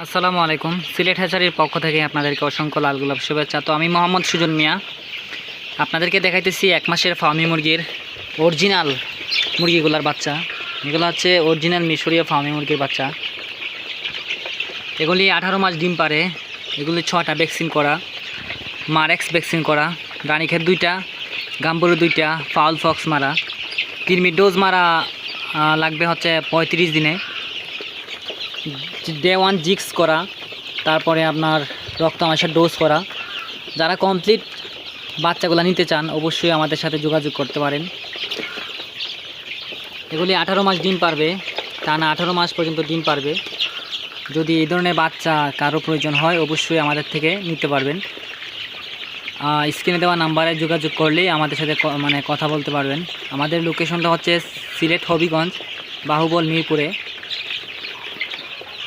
আসসালামু আলাইকুম। সিলেট হ্যাচারির পক্ষ থেকে আপনাদেরকে অসংখ্য লাল গোলাপ শুভেচ্ছা। তো আমি মোহাম্মদ সুজন মিয়া আপনাদেরকে দেখাইতেছি 1 মাসের ফার্মি মুরগির অরিজিনাল মুরগিগুলার বাচ্চা। এগুলো হচ্ছে অরিজিনাল মিশরীয় ফার্মি মুরগির বাচ্চা। এগুলি 18 মাস ডিম পারে। এগুলি 6টা ভ্যাকসিন করা, মারেক্স ভ্যাকসিন করা, রানীক্ষেত 2টা, গাম্বুরু 2টা, ফাউল ফক্স মারা, কৃমির ডোজ মারা লাগবে হচ্ছে 35 দিনে, ডে 1 জিক্স করা, তারপরে আপনার রক্ত আমাশার ডোজ করা। যারা কমপ্লিট বাচ্চাগুলো নিতে চান অবশ্যই আমাদের সাথে যোগাযোগ করতে পারেন। এগুলি 18 মাস ডিম পারবে, টানা 18 মাস পর্যন্ত ডিম পারবে। যদি এই ধরনের বাচ্চা কারো প্রয়োজন হয় অবশ্যই আমাদের থেকে নিতে পারবেন। স্ক্রিনে দেওয়া নাম্বারে যোগাযোগ করলেই আমাদের সাথে কথা বলতে পারবেন। আমাদের লোকেশনটা হচ্ছে সিলেট হবিগঞ্জ, বাহুবল, মিরপুরে।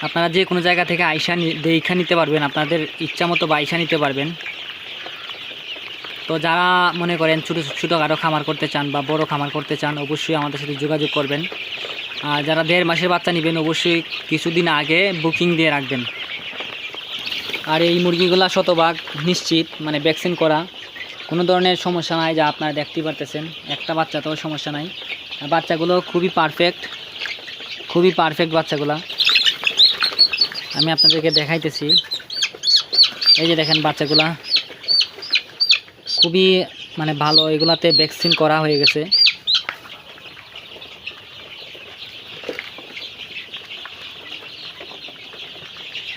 আপনারা যে কোনো জায়গা থেকে আইসা দেখা নিতে পারবেন, আপনাদের ইচ্ছা মতো বা আইসা নিতে পারবেন। তো যারা মনে করেন ছোটোখাটো খামার করতে চান বা বড় খামার করতে চান অবশ্যই আমাদের সাথে যোগাযোগ করবেন। আর যারা 1.5 মাসের বাচ্চা নেবেন অবশ্যই কিছুদিন আগে বুকিং দিয়ে রাখবেন। আর এই মুরগিগুলা শতভাগ নিশ্চিত, ভ্যাকসিন করা, কোনো ধরনের সমস্যা নাই। যা আপনারা দেখতেই পারতেছেন, একটা বাচ্চাতেও সমস্যা নাই। বাচ্চাগুলো খুবই পারফেক্ট বাচ্চাগুলা। আমি আপনাদেরকে দেখাইতেছি। এই যে দেখেন বাচ্চাগুলা খুবই ভালো। এগুলাতে ভ্যাকসিন করা হয়ে গেছে।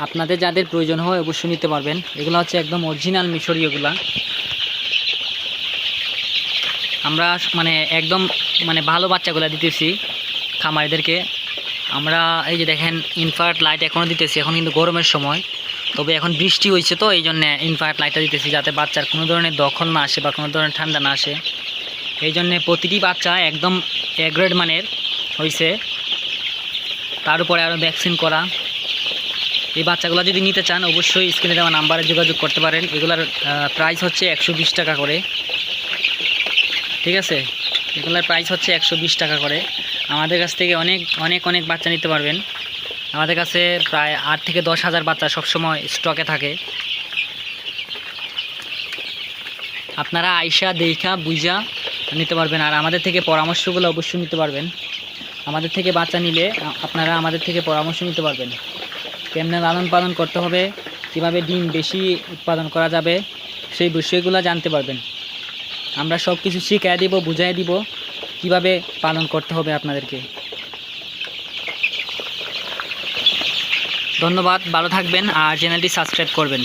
আপনাদের যাদের প্রয়োজন হয় অবশ্যই নিতে পারবেন। এগুলো হচ্ছে একদম অরিজিনাল মিশরীয়গুলা। আমরা একদম ভালো বাচ্চাগুলা দিতেছি খামারিদেরকে। আমরা এই যে দেখেন ইনফ্রারেড লাইট এখনও দিতেছি। এখন কিন্তু গরমের সময়, তবে এখন বৃষ্টি হয়েছে, তো এই জন্য ইনফ্রারেড লাইটটা দিতেছি যাতে বাচ্চার কোনো ধরনের দখল না আসে বা কোনো ধরনের ঠান্ডা না আসে। এই জন্যে প্রতিটি বাচ্চা একদম এ গ্রেড মানের হয়েছে। তার উপরে আরও ভ্যাকসিন করা। এই বাচ্চাগুলো যদি নিতে চান অবশ্যই স্ক্রিনে দেওয়া নাম্বারে যোগাযোগ করতে পারেন। এগুলার প্রাইস হচ্ছে 120 টাকা করে, ঠিক আছে? এগুলার প্রাইস হচ্ছে 120 টাকা করে। আমাদের কাছ থেকে অনেক বাচ্চা নিতে পারবেন। আমাদের কাছে প্রায় 8 থেকে 10 হাজার বাচ্চা সবসময় স্টকে থাকে। আপনারা আইসা দেখা বুঝা নিতে পারবেন। আর আমাদের থেকে পরামর্শগুলো অবশ্যই নিতে পারবেন। আমাদের থেকে বাচ্চা নিলে আপনারা আমাদের থেকে পরামর্শ নিতে পারবেন। কেমনে লালন পালন করতে হবে, কিভাবে ডিম বেশি উৎপাদন করা যাবে, সেই বিষয়গুলো জানতে পারবেন। আমরা সব কিছু শিখিয়ে দিব, বুঝাই দিব কিভাবে পালন করতে হবে আপনাদেরকে। ধন্যবাদ, ভালো থাকবেন আর চ্যানেলটি সাবস্ক্রাইব করবেন।